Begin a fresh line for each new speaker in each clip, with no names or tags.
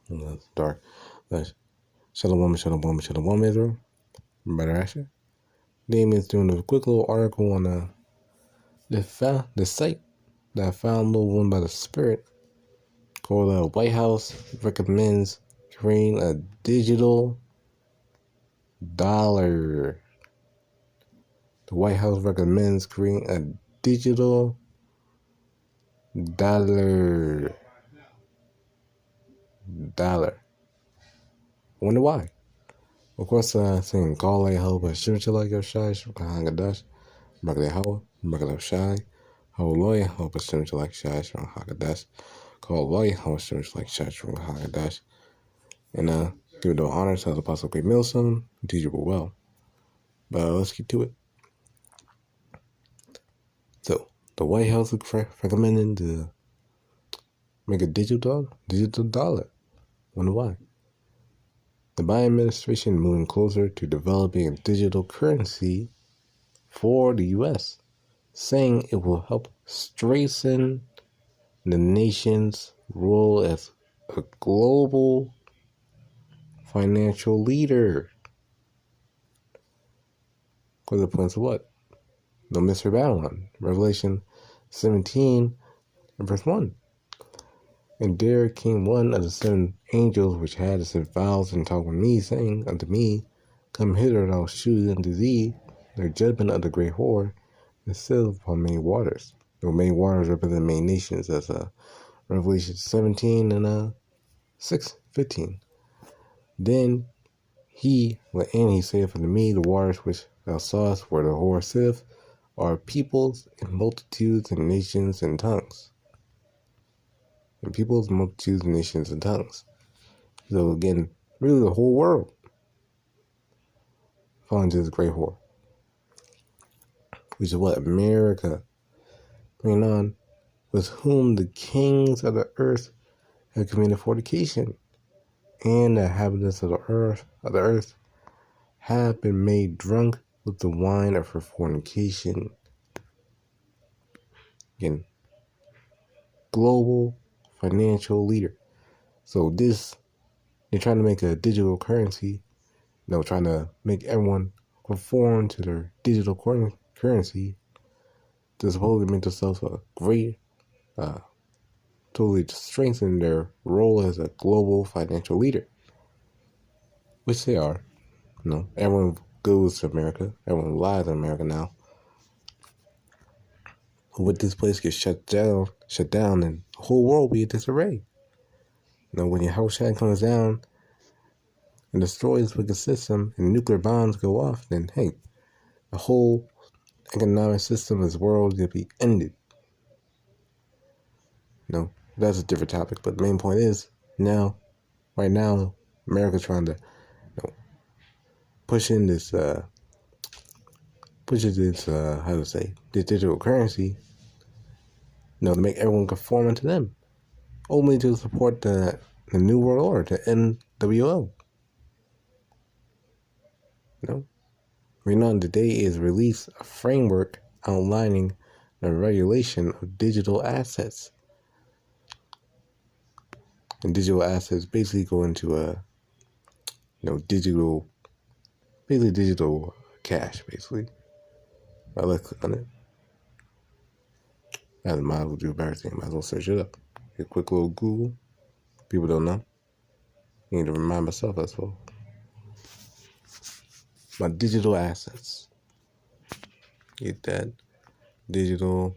That's dark. Shalom, Israel. Brother Asher. Damon's doing a quick little article on the site that I found, a little one by the Spirit, called White House recommends creating a digital dollar. The White House recommends creating a digital dollar. I wonder why. Of course, saying call Yahawah, bahasham, Rawchaa Qadash, Yahawah, Rawchaa Qadash, Rawchaa Qadash, call Yahawah, Rawchaa Qadash, and give it all honor to the Apostle Great Millstone, teachable well. But let's get to it. So, the White House is recommending to make a digital dollar. Wonder why? The Biden administration moving closer to developing a digital currency for the U.S., saying it will help strengthen the nation's role as a global financial leader. Because it points to what? No Mr. Babylon. Revelation 17 and verse 1. And there came one of the 7 angels which had the 7 vials, and talked with me, saying unto me, Come hither, and I will shew unto thee the judgment of the great whore, that sitteth upon many waters. The many waters represent many nations, as Revelation 17 and 6:15. Then he saith unto me, The waters which thou sawest where the whore sitteth are peoples and multitudes and nations and tongues. And peoples, multitudes, nations, and tongues. So again, really the whole world falling into this great whore. Which is what? America. Bringing on, with whom the kings of the earth have committed fornication, and the inhabitants of the earth have been made drunk with the wine of her fornication. Again, global financial leader. So they're trying to make a digital currency. Trying to make everyone conform to their digital currency to supposedly make themselves a great, totally strengthen their role as a global financial leader. Which they are. Everyone goes to America. Everyone lies in America now. When this place gets shut down, and the whole world will be in disarray. When Yahawashi comes down and destroys the wicked system and nuclear bombs go off, then hey, the whole economic system of this world is going to be ended. That's a different topic, but the main point is, right now, America's trying to push this digital currency, to make everyone conform to them, only to support the New World Order, the NWO. Right today is released a framework outlining the regulation of digital assets. And digital assets basically go into digital cash, basically. I click on it. I might as well do everything. Might as well search it up. A quick little Google. People don't know. I need to remind myself as well. My digital assets. Get that. Digital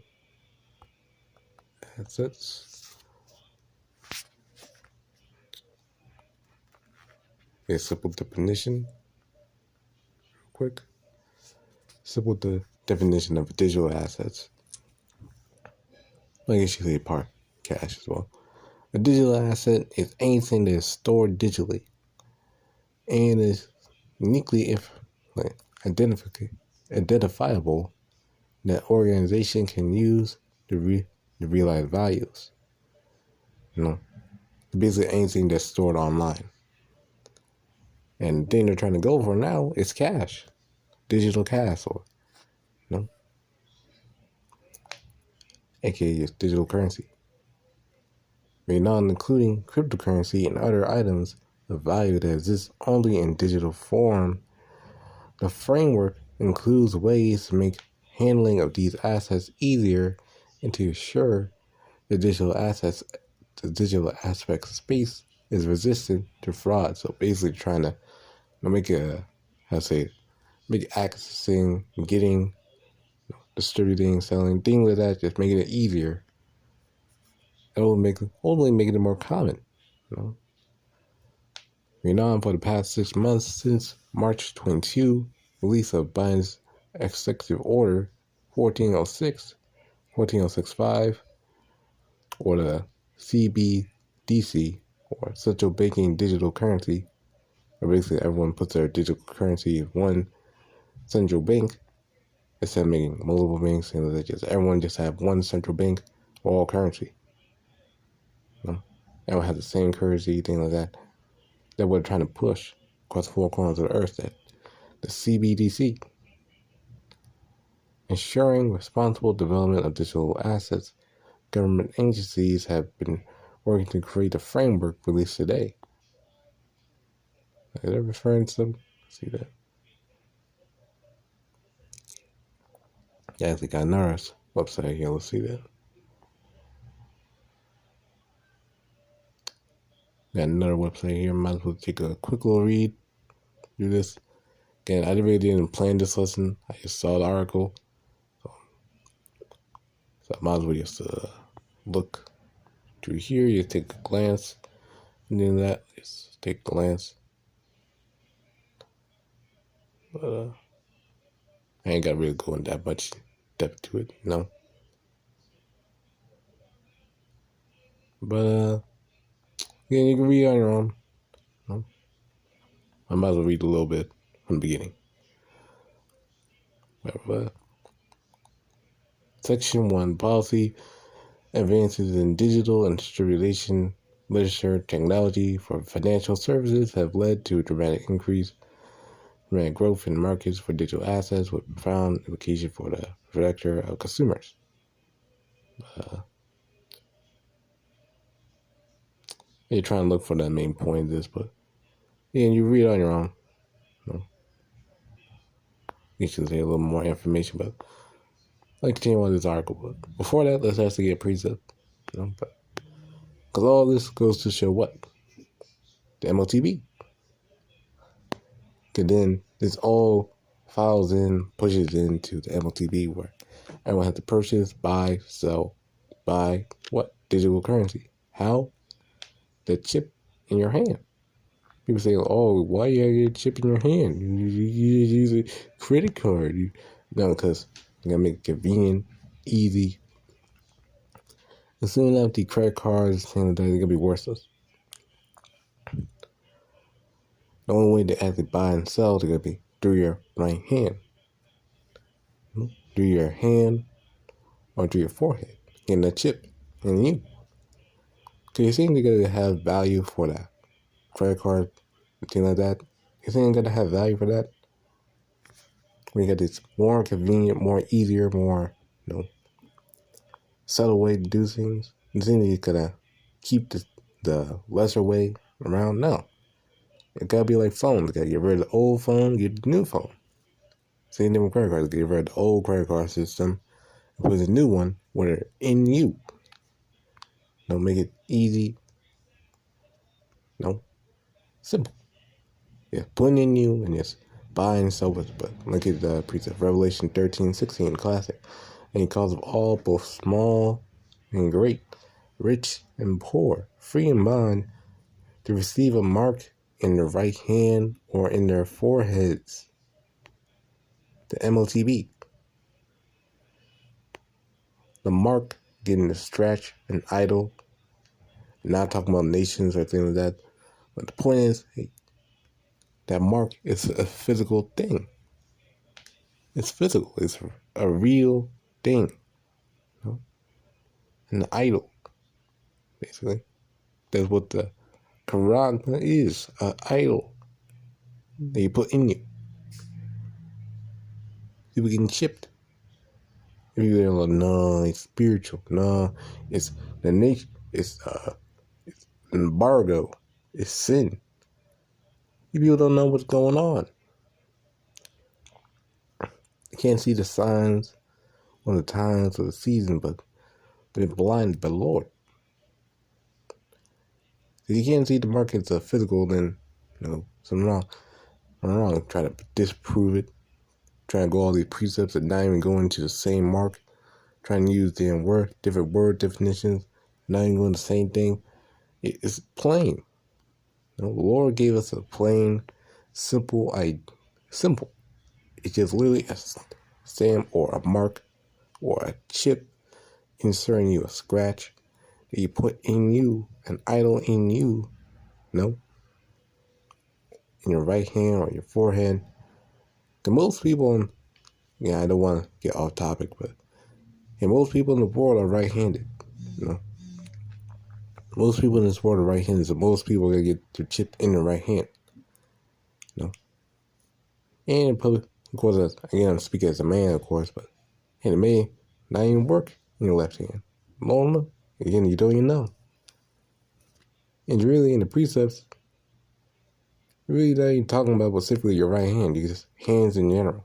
assets. A simple definition. Real quick. Simple definition of digital assets. I guess you could say part cash as well. A digital asset is anything that is stored digitally and is uniquely identifiable that organization can use to realize values. Basically anything that's stored online. And the thing they're trying to go for now is cash, digital cash, or aka digital currency. not including cryptocurrency and other items of value that exist only in digital form. The framework includes ways to make handling of these assets easier and to ensure the digital aspect of space is resistant to fraud. So basically trying to make it, make accessing, getting, distributing, selling, things like that, just making it easier. It will only making it more common. For the past 6 months since March 22, release of Biden's Executive Order 1406-1465, or the CBDC, or Central Banking Digital Currency, where basically everyone puts their digital currency in one central bank instead of making multiple banks, and everyone just have one central bank for all currency. Everyone has the same currency, things like that. That we're trying to push across the four corners of the earth, that the CBDC. Ensuring responsible development of digital assets, government agencies have been working to create a framework released today. Is that referring to some? See that? Yeah, I think I got another website here. Let's see that. Got another website here. Might as well take a quick little read. Do this. Again, I didn't plan this lesson. I just saw the article. So I might as well just look through here. You take a glance. And then that, just take a glance. But I ain't got to really go in that much depth to it, no. But again, you can read on your own. I might as well read a little bit from the beginning. Section 1, Policy Advances in digital and distribution literature technology for financial services have led to a dramatic growth in markets for digital assets with profound implication for the sector of consumers. You're trying to look for the main point of this, but yeah, you read on your own. You should say a little more information, but I'll continue on this article. But before that, let's actually get precept. Because all this goes to show what? The MOTB. Because then this all files in, pushes into the MOTB, where everyone has to purchase, buy, sell, buy what? Digital currency. How? The chip in your hand. People say, oh, why you have your chip in your hand? You use a credit card. No, because you gotta make it convenient, easy. And soon enough, the credit cards, they're gonna be worthless. The only way to actually buy and sell is gonna be through your right hand. Through your hand or through your forehead. Getting a chip in you. Because you think they're gonna have value for that credit card, thing like that. You think they're gonna have value for that? When you got this more convenient, more easier, more, subtle way to do things. You think you're gonna keep the lesser way around? No. It gotta be like phones. You gotta get rid of the old phone, get the new phone. Same thing with credit cards. Get rid of the old credit card system and put a new one where they're in you. Make it easy. Simple. Yeah, putting in you and just buy and sell it. But look at the precept, Revelation 13:16, classic. And he calls of all, both small and great, rich and poor, free and bond, to receive a mark in their right hand or in their foreheads. The MOTB. The mark getting to scratch an idol. Not talking about nations or things like that. But the point is, that mark is a physical thing. It's physical. It's a real thing. An idol, basically. That's what the Quran is. An idol that you put in you. People getting chipped. People are like, no, it's spiritual. No, it's the nature. It's embargo is sin. You people don't know what's going on. You can't see the signs or the times or the season, but they're blinded by the Lord. If you can't see the markets are physical, then something wrong. Try to disprove it. Try to go all these precepts and not even going to the same mark. Trying to use different word definitions, not even doing the same thing. It's plain. The Lord gave us a plain, simple. It's just literally a stamp or a mark or a chip inserting you a scratch that you put in you, an idol in you, in your right hand or your forehead. The most people, I don't want to get off topic, but most people in the world are right-handed. Most people in this world are right-handed, so most people are going to get their chip in their right hand. And in public, of course, again, I'm speaking as a man, of course, but it may not even work in your left hand. Long again, you don't even know. And really, in the precepts, really not even talking about specifically your right hand. You just hands in general,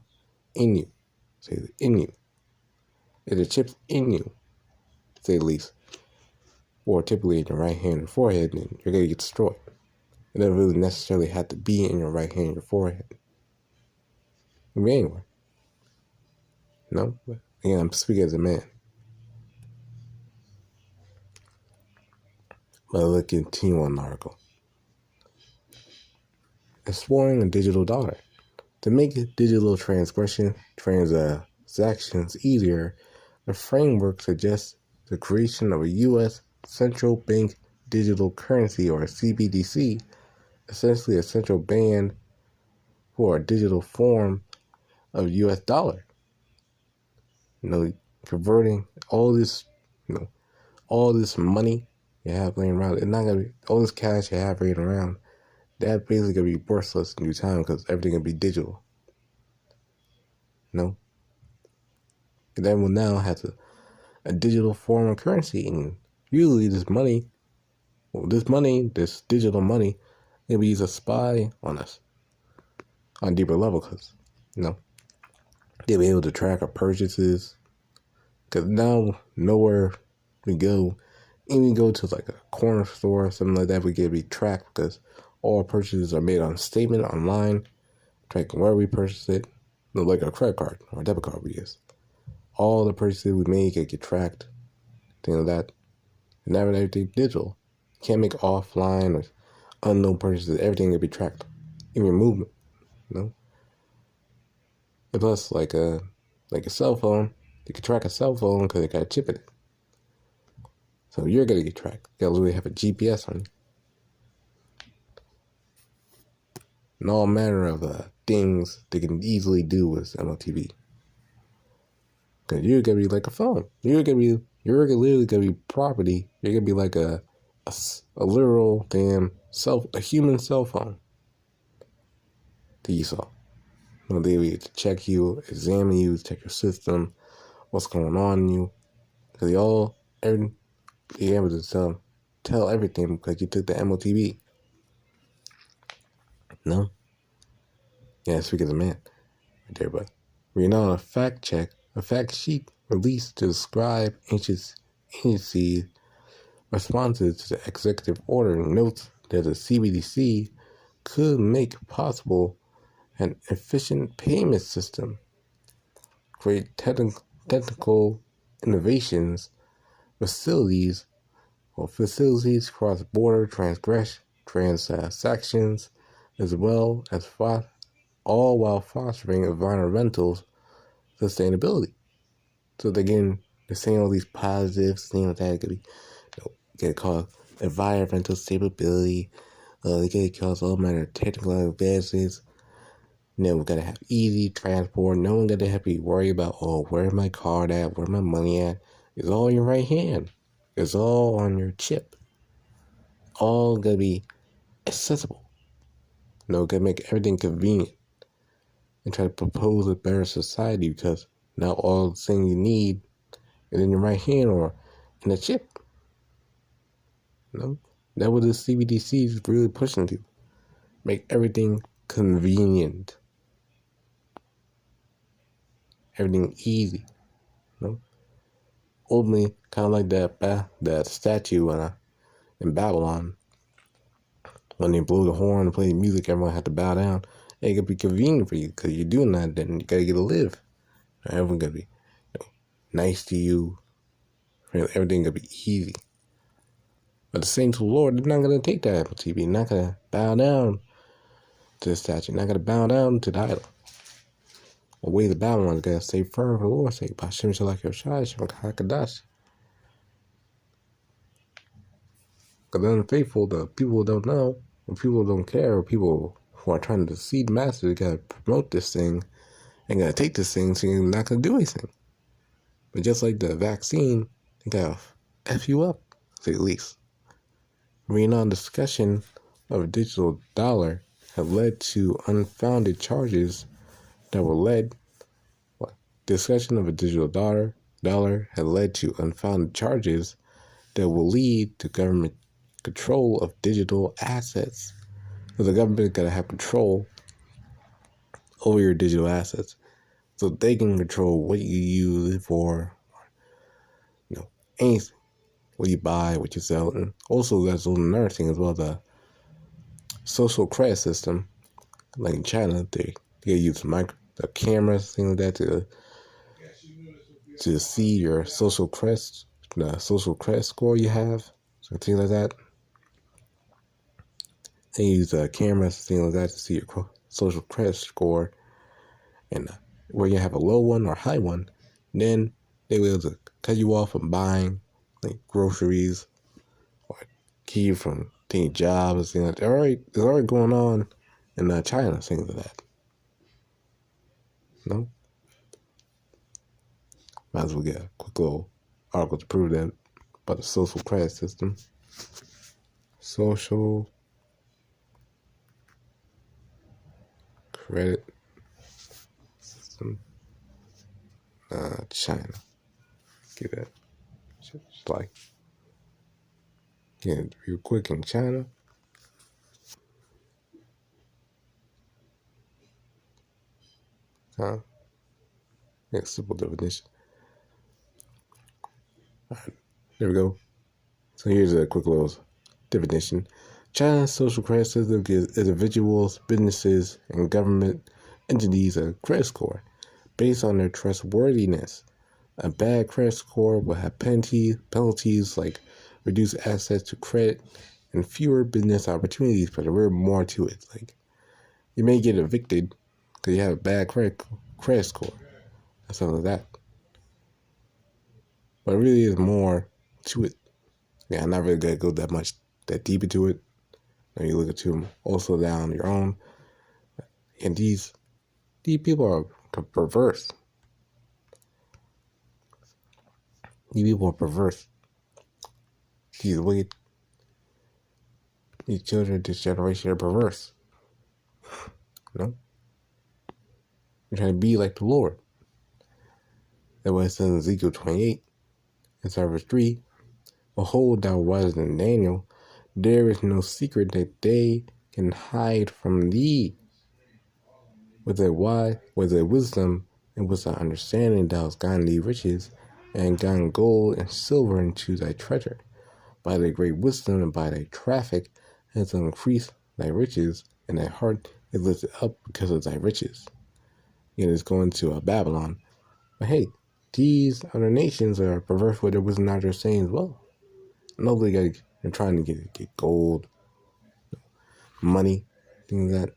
in you. Say in you. If the chip's in you, say the least, or typically in your right hand or forehead, then you're going to get destroyed. It doesn't really necessarily have to be in your right hand or forehead. I mean, anyway. But again, I'm speaking as a man. But let's continue on the article. Exploring a digital dollar. To make digital transactions easier, the framework suggests the creation of a U.S. central bank digital currency, or CBDC, essentially a central bank for a digital form of U.S. dollar. Converting all this money you have laying around. It's not gonna be all this cash you have laying around. That's basically gonna be worthless in due time because everything gonna be digital. And then we'll now have a digital form of currency, and usually this digital money, will be used to spy on us on a deeper level, because they'll be able to track our purchases. Because now nowhere we go, even go to like a corner store or something like that, we get be tracked because all our purchases are made on a statement online, tracking where we purchase it, like a credit card or a debit card we use. All the purchases we make get tracked, things like that. And now everything digital. You can't make offline or unknown purchases. Everything can be tracked, even movement. And plus, like a cell phone, you can track a cell phone because it got a chip in it. So you're gonna get tracked. You gotta really have a GPS on you. And all manner of things they can easily do with MLTV. Because you're gonna be like a phone. You're literally gonna be property. You're gonna be like a literal a human cell phone that you saw. They will check you, examine you, check your system, what's going on in you. Because you're able to tell everything because you took the MLTV. Yeah, speaking as a man right there, but we're now on a fact sheet released to describe agency responses to the executive order notes that the CBDC could make possible an efficient payment system, create technical innovations, facilities cross-border transactions, as well as all while fostering environmental sustainability. So again, they're saying all these positives, things that could be, get called environmental stability. They get called all manner of technical advances. We gotta have easy transport. No one gotta have to worry about, where's my card at? Where's my money at? It's all in your right hand. It's all on your chip. All gonna be accessible. Gotta make everything convenient. And try to propose a better society, because now all the things you need is in your right hand or in a chip. That's what the CBDC is really pushing to. Make everything convenient. Everything easy. You know? Ultimately, kind of like that statue in Babylon. When they blow the horn and play music, everyone had to bow down. It ain't gonna be convenient for you because you're doing that, then you gotta get to live. Everyone gonna be nice to you. Everything gonna be easy. But the saints of the Lord, they're not gonna take that Apple TV. They're not gonna bow down to the statue. They're not gonna bow down to the idol. The way the Babylon is gonna stay firm for the Lord's sake. Bahasham Rawchaa Qadash. Because the unfaithful, the people who don't know, the people who don't care, or people who are trying to deceive the master, they gotta promote this thing and gotta take this thing, so you're not gonna do anything. But just like the vaccine, they gotta F you up, to say the least. Reading discussion of a digital dollar have led to unfounded charges that were led. Discussion of a digital dollar had led to unfounded charges that will lead to government control of digital assets. So the government got to have control over your digital assets, so they can control what you use it for, anything, what you buy, what you sell. And also, that's another thing as well, the social credit system. Like in China, they use the cameras, things like that, to see your the social credit score you have, so things like that. They use cameras, things like that, to see your social credit score, and where you have a low one or high one, then they will able to cut you off from buying like groceries or keep you from taking jobs, things like that. It's already going on in China, things like that. No? Might as well get a quick little article to prove that about the social credit system. Social credit system. China. Get that. Just like getting it real quick in China. Yeah, simple definition. Alright, there we go. So here's a quick little definition. China's social credit system gives individuals, businesses, and government entities a credit score based on their trustworthiness. A bad credit score will have penalties like reduced access to credit and fewer business opportunities, but there is more to it. Like, you may get evicted because you have a bad credit score or something like that. But it really is more to it. Yeah, I'm not really gonna go that deep into it. Now you look at them also down your own. And these people are perverse. These people are perverse. These wicked. These children of this generation are perverse. They're trying to be like the Lord. That's why it says in Ezekiel 28, in verse 3, behold, thou wiser than Daniel, there is no secret that they can hide from thee. With their wisdom and with thy understanding thou hast gotten thee riches, and gotten gold and silver into thy treasure. By thy great wisdom and by thy traffic hast thou increased thy riches, and thy heart is lifted up because of thy riches. It's going to Babylon. But hey, these other nations are perverse with their wisdom, not their saying as well. They're trying to get gold, money, things like that.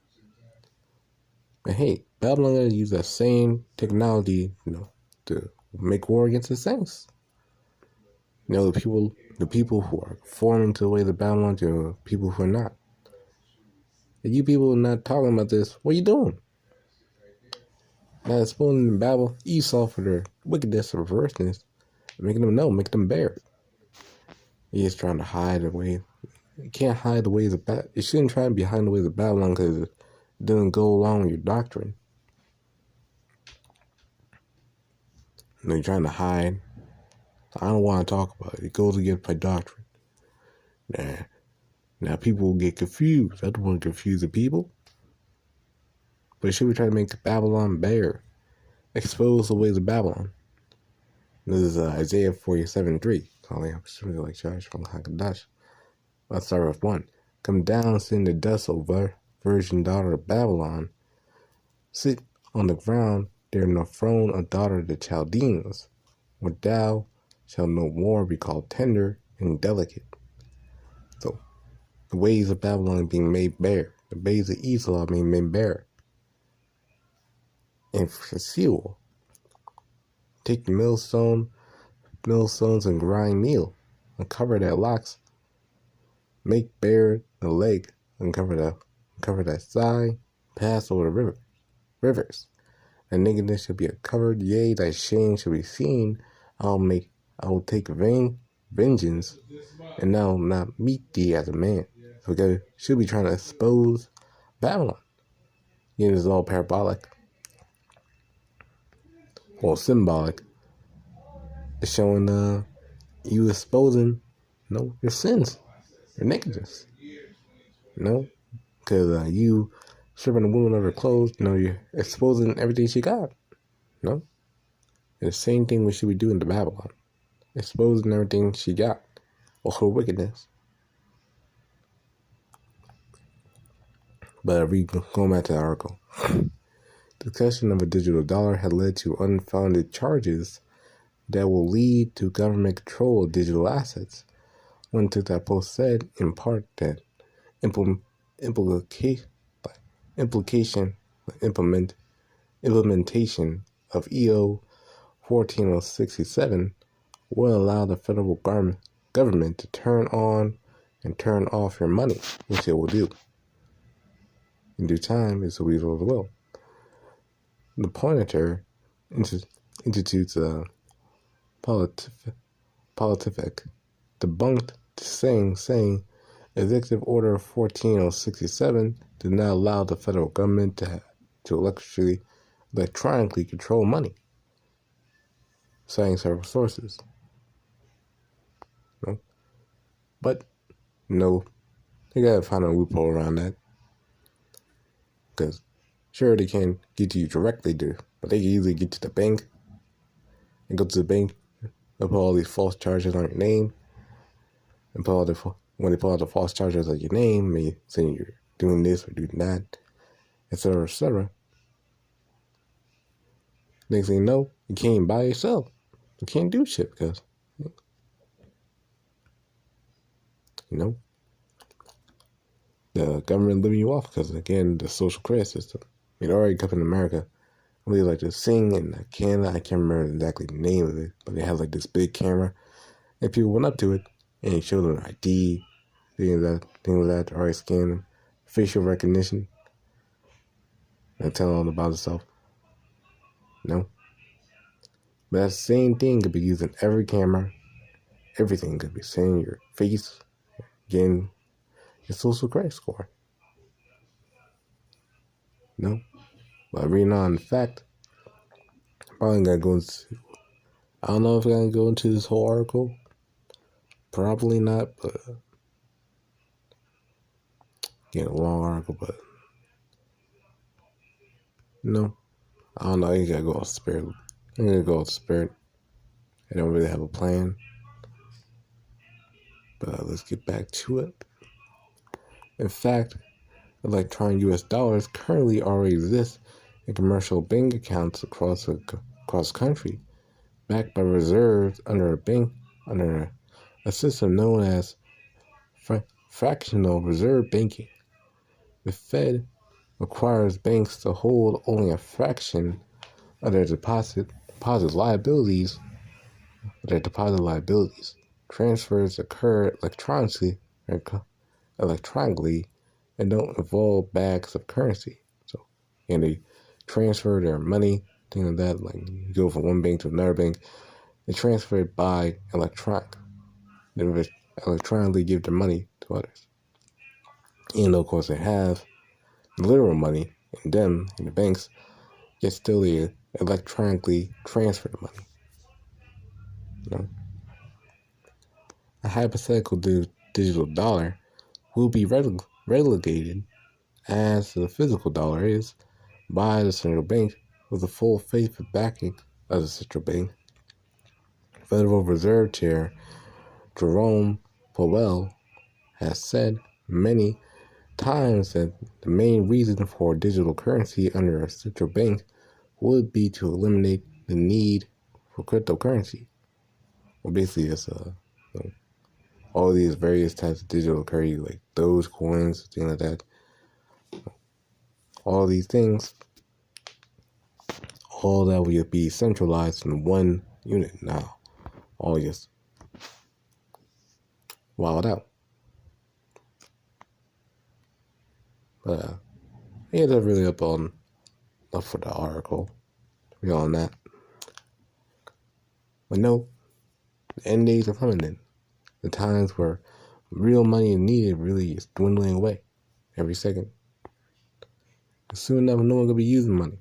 But hey, Babylon gonna use that same technology, to make war against the saints. The people who are forming to the way of Babylon to people who are not. If you people are not talking about this, what are you doing? Now exposing the Babel, Esau for their wickedness and perverseness, making them bear it. He is trying to hide the way. You can't hide the ways of Babylon. You shouldn't try to be hiding the ways of Babylon because it doesn't go along with your doctrine. You're trying to hide. I don't want to talk about it. It goes against my doctrine. Nah. Now people will get confused. I don't want to confuse the people. But should we try to make Babylon bare? Expose the ways of Babylon. This is Isaiah 47:3. Calling up like Josh from Rawchaa Qadash. Let's start with 1. Come down, sit in the dust, O virgin daughter of Babylon. Sit on the ground, there in the throne, a daughter of the Chaldeans, where thou shalt no more be called tender and delicate. So, the ways of Babylon are being made bare. The ways of Esau are being made bare. And for seal, take the millstones and grind meal, uncover their locks, make bare the leg, uncover that thigh, pass over the rivers. Thy nakedness shall be uncovered, yea, thy shame shall be seen. I will take vengeance, and I will not meet thee as a man. So we should be trying to expose Babylon. Again, this is all parabolic. Or symbolic. It's showing you exposing, your sins, your nakedness. Because you stripping a woman of her clothes, you're exposing everything she got. And the same thing we should be doing to Babylon. Exposing everything she got. Or her wickedness. But going back to the article. Discussion of a digital dollar had led to unfounded charges that will lead to government control of digital assets. One took that post said, in part, that implementation of EO 14067 will allow the federal government to turn on and turn off your money, which it will do. In due time, it's a weasel of the will. The pointer institutes a Politific debunked the saying Executive Order 14067 did not allow the federal government to electronically control money, citing several sources. But they gotta find a loophole around that, because sure they can't get to you directly, but they can easily get to the bank and go to the bank. They'll put all these false charges on your name, and when they put all the false charges on your name, saying you're doing this or doing that, etc., etc. Next thing you know, you can't buy yourself. You can't do shit because, the government living you off because, again, the social credit system. It already come in America. We like to sing in Canada. I can't remember exactly the name of it, but it has like this big camera, and people went up to it and showed them ID, things like that, already scan them, facial recognition, and tell them about itself. But that same thing could be used in every camera. Everything could be seeing your face, again, your social credit score. But reading on the fact, probably gonna go into, I don't know if I'm gonna go into this whole article. Probably not, but a long article, but I don't know. I gotta go off spirit. I'm gonna go off spirit. I don't really have a plan, but let's get back to it. In fact, electronic U.S. dollars currently already exist in commercial bank accounts across country, backed by reserves under a system known as fractional reserve banking. The Fed requires banks to hold only a fraction of their deposit liabilities. Transfers occur electronically and don't involve bags of currency. And they transfer their money, things like that. Like you go from one bank to another bank, they transfer it by electronic. They electronically give their money to others. And of course, they have literal money, and them in the banks, yet still they electronically transfer the money. A hypothetical digital dollar will be relegated, as the physical dollar is, by the central bank with the full faith and backing of the central bank. Federal Reserve Chair Jerome Powell has said many times that the main reason for digital currency under a central bank would be to eliminate the need for cryptocurrency. Well, basically, it's all these various types of digital currency, like those coins, things like that. All these things, all that will be centralized in one unit now. All just wild out. But yeah, that's really up for the article. Read on that. But no, the end days are coming in. The times where real money is needed really is dwindling away every second. And soon enough, no one gonna be using money.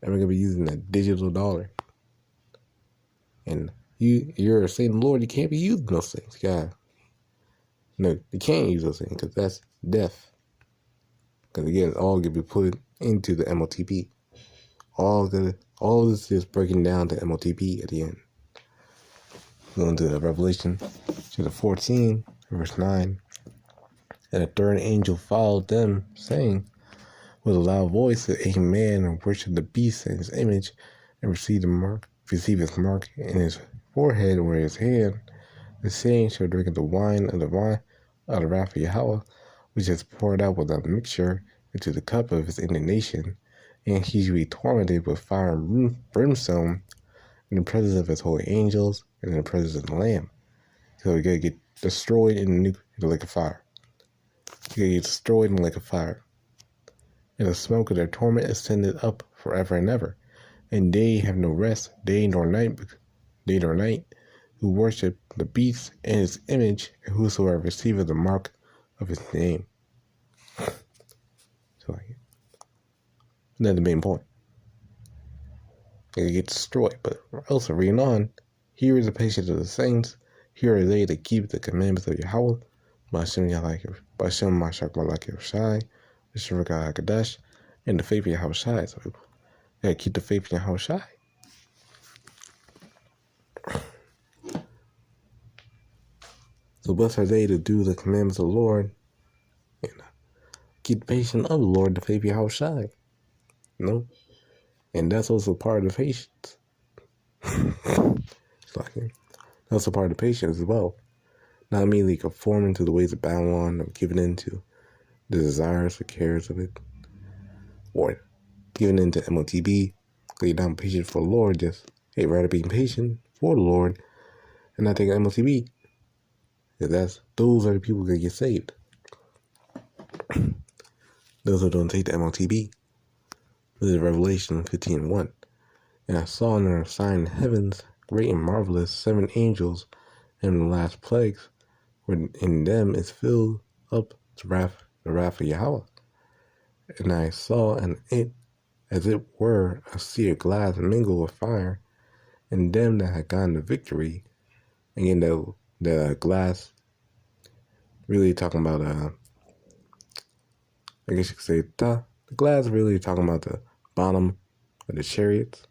Everyone's gonna be using that digital dollar. And you're saying, Lord, you can't be using those things. God. No, you can't use those things because that's death. Because again, all gonna be put into the MOTP. All this is breaking down to MOTP at the end. Going to Revelation chapter 14, verse 9. And a third angel followed them, saying with a loud voice that a man worship the beast and his image, and receive his mark in his forehead or his hand. The same shall drink of the wine of the wrath of Yahawah, which is poured out without mixture into the cup of his indignation, and he shall be tormented with fire and brimstone in the presence of his holy angels and in the presence of the Lamb. So he's going to get destroyed in the lake of fire. He's going to get destroyed in the lake of fire. And the smoke of their torment ascended up forever and ever. And they have no rest, day nor night, who worship the beast and his image, and whosoever receiveth the mark of his name. So that's the main point. They get destroyed. But also reading on, here is the patience of the saints. Here are they that keep the commandments of Yahawah, bahasham Rawchaa Qadash, and the faith of Yahawashi. So gotta keep the faith in Yahawashi. So blessed are they to do the commandments of the Lord and keep the patience of the Lord, the faith of Yahawashi. And that's also part of the patience. That's a part of the patience as well. Not immediately conforming to the ways of Babylon or giving in to the desires or cares of it, or giving in to MOTB, lay down patience for the Lord, just, hey, rather being patient for the Lord and not taking MOTB. Because those are the people that get saved. Those who don't take the MOTB. This is Revelation 15:1. And I saw in a sign in the heavens, great and marvelous, 7 angels, and the last plagues, where in them is filled up the wrath of Yahawah. And I saw in it, as it were, a sea of glass mingled with fire, and them that had gotten the victory. Again, the glass, really talking about, I guess you could say, the glass really talking about the bottom of the chariots.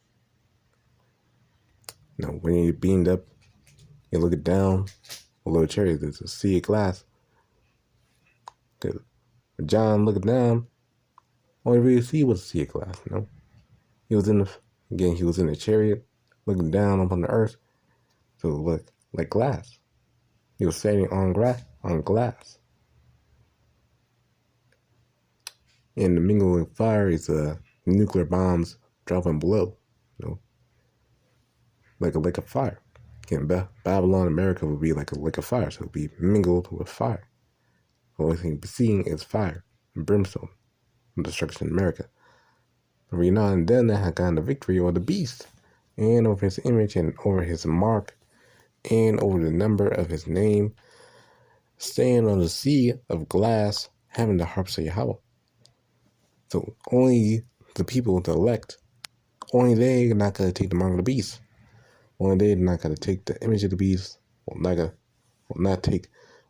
When you're beamed up, you look it down below the chariot, there's a sea of glass. Because John looking down, all you really see was a sea of glass. He was in the chariot, looking down upon the earth, so it looked like glass. He was standing on glass. And the mingling fire is nuclear bombs dropping below, like a lake of fire. Again, Babylon, America would be like a lake of fire, so it would be mingled with fire. The only thing seeing is fire and brimstone and destruction in America. But we know, and then that had gotten the victory over the beast, and over his image, and over his mark, and over the number of his name, staying on the sea of glass, having the harps of Yahawah. So only the people, the elect, only they are not going to take the mark of the beast. Only they are not going to take the image of the beast, will not take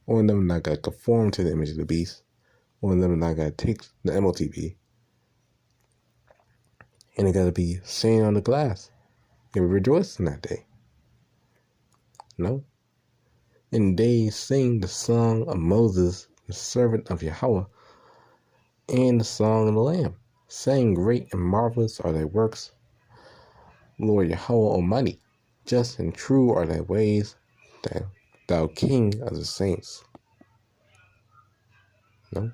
One of them not got to conform to the image of the beast. One of them not got to take the MOTB. And it got to be saying on the glass. They will rejoice in that day. No. And they sing the song of Moses, the servant of Yahawah, and the song of the Lamb, saying, great and marvelous are thy works, Lord Yahawah Almighty. Just and true are thy ways, thou King of the saints. No?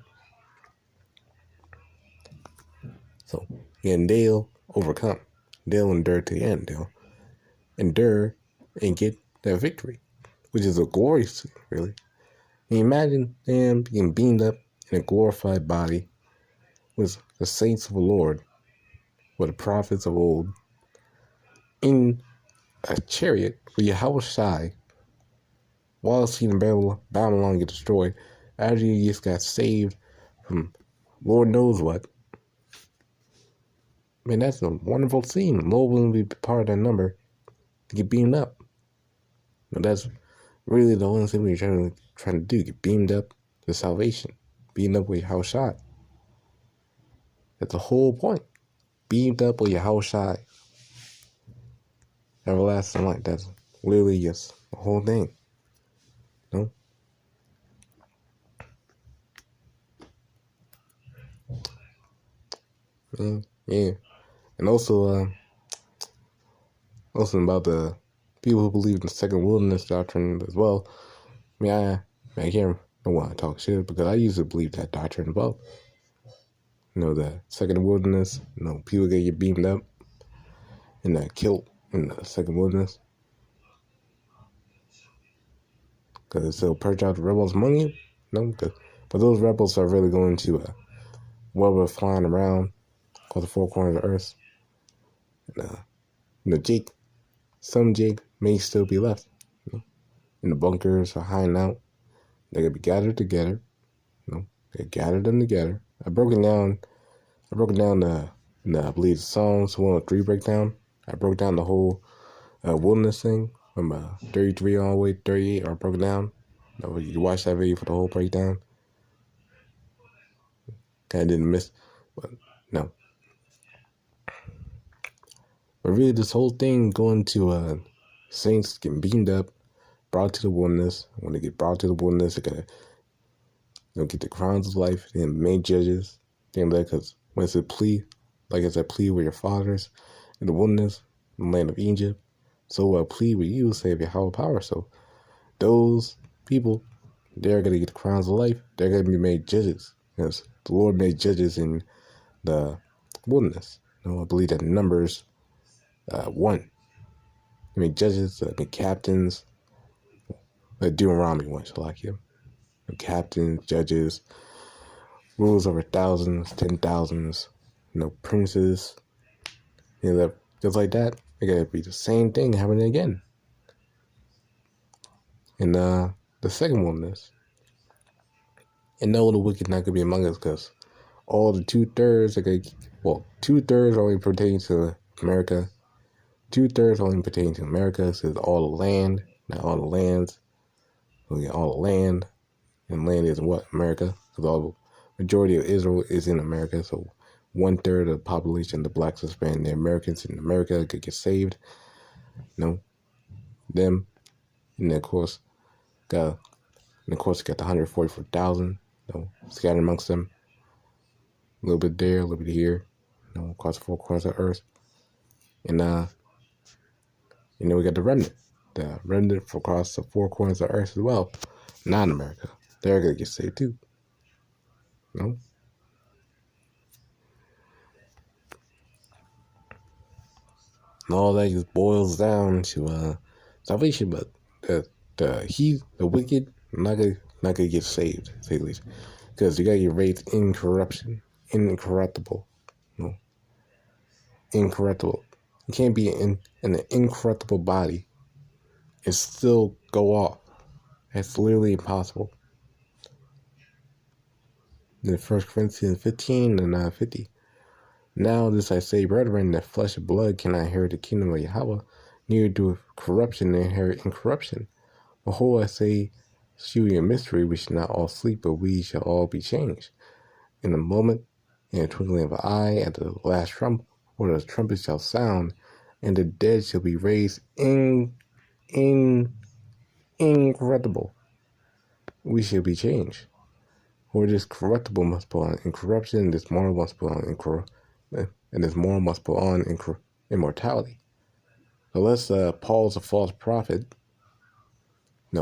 So, and they'll overcome. They'll endure to the end. They'll endure and get that victory, which is a glorious thing, really. And imagine them being beamed up in a glorified body with the saints of the Lord, with the prophets of old, in a chariot with Yahawashi, while seeing Babylon get destroyed, after you just got saved from Lord knows what. Man, that's a wonderful scene. Lord will be part of that number to get beamed up. But that's really the only thing we're trying to do, get beamed up to salvation. Beamed up with Yahawashi. That's the whole point. Beamed up with Yahawashi. Everlasting life. That's literally just the whole thing. No? Yeah. And also about the people who believe in the second wilderness doctrine as well. I mean, I can't want to talk shit because I used to believe that doctrine as well. The second wilderness, people get beamed up and killed in the second wilderness. Because they'll purge out the rebels among you. But those rebels are really going to where we're flying around called the four corners of the earth. And some Jake may still be left. In the bunkers or hiding out. They're going to be gathered together. They gathered them together. I broke it down I believe the Psalms 103 breakdown. I broke down the whole wilderness thing from 33 all the way to 38. I broke it down. You watch that video for the whole breakdown. Kind of didn't miss, but no. But really, this whole thing going to saints getting beamed up, brought to the wilderness. When they get brought to the wilderness, they'll get the crowns of life and made judges. Because when it's a plea, like it's a plea with your fathers in the wilderness, in the land of Egypt, so a plea with you, save your Yahawah power. So those people, they're going to get the crowns of life. They're going to be made judges. Because the Lord made judges in the wilderness. I believe that Numbers 1. He made judges, captains. Deuteronomy 1, Shalakia. Captains, judges, rules over thousands, 10,000s, princes. Just like that, it gotta be the same thing happening again. And the second wilderness. And no, the wicked not gonna be among us, because all the 2/3 2/3 only pertain to America. 2/3 only pertain to America, says all the land, not all the lands. We get all the land, and land is what? America, because all the majority of Israel is in America. So 1/3 of the population, the blacks, Hispanic, the Americans in America could get saved. Them, and then of course got the 144,000, scattered amongst them. A little bit there, a little bit here, across the four corners of the earth. And then we got the remnant for across the four corners of the earth as well. Not in America. They're gonna get saved too. And all that just boils down to salvation, but the wicked not gonna get saved, to say the least, because you gotta get raised in corruption, incorruptible. Incorruptible. You can't be in an incorruptible body and still go off. That's literally impossible. In 1 Corinthians 15 and 50. Now this I say, brethren, that flesh and blood cannot inherit the kingdom of Yahawah, neither do corruption inherit incorruption. Behold, I say shew you a mystery, we shall not all sleep, but we shall all be changed. In a moment, in a twinkling of an eye, at the last trump, or the trumpet shall sound, and the dead shall be raised incorruptible. We shall be changed. For this corruptible must put on incorruption, and this mortal must put on immortality. So let's Paul's a false prophet,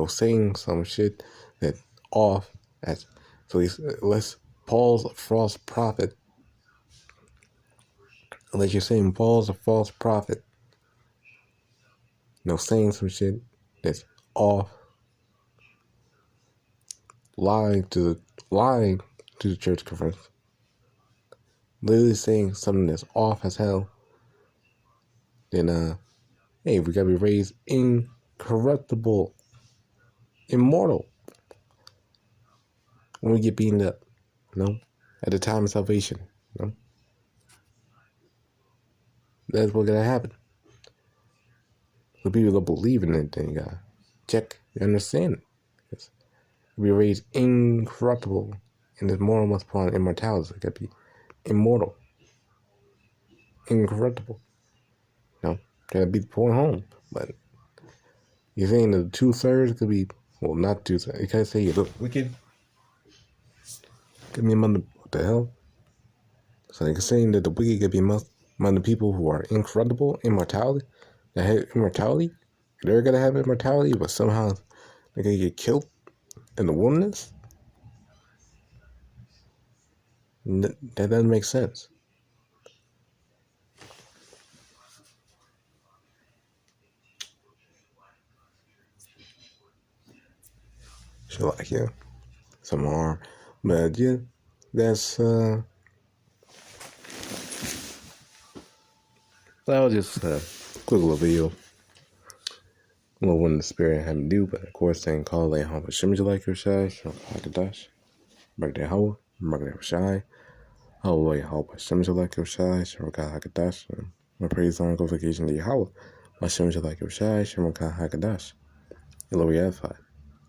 saying some shit that off. Let's Paul's a false prophet. Unless you're saying Paul's a false prophet, saying some shit that's off, lying to the church conference, literally saying something that's off as hell, then hey, we gotta be raised incorruptible, immortal when we get beaten up, at the time of salvation, That's what's gonna happen. The people that believe in it, then you gotta check your understanding. We raised incorruptible, and this mortal must put on immortality. So it gotta be immortal, incorruptible. Gotta be the point home. But you're saying that 2/3 could be, well, not 2/3. You can't say you look wicked. Give me among what the hell? So you're saying that the wicked could be among the people who are incorruptible, immortality, that have immortality. They're gonna have immortality, but somehow they're gonna get killed in the wilderness. That doesn't make sense. So some more, but yeah, that's that was just a quick little video. I don't know what the spirit had me do, but of course, saying call Yahawashi, Rawchaa Qadash, back to Yahawah, back to Rawchaa. Halah, Rawchaa Qadash. My praise on glorification to Yahawah. Rawchaa Qadash. Lord, edified.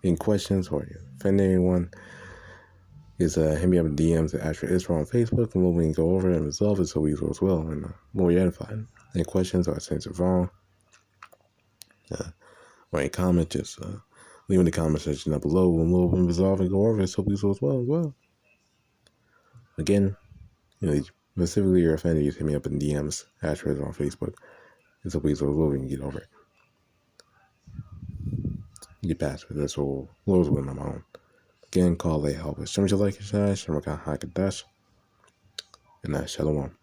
Any questions or you offend anyone, is hit me up in DMs at Astro Israel on Facebook, and we can go over it and resolve it so we as well. And Lord, edified. Any questions or sense it wrong, or any comment, just leave in the comment section down below. We'll resolve and go over it so we as well. Again, specifically you're offended, you hit me up in DMs, Astro Israel on Facebook. And so we as well we can get over it. Get past it. That's all. Lord's will on my own. Again, call Yahawashi, Rawchaa Qadash, and Shalom.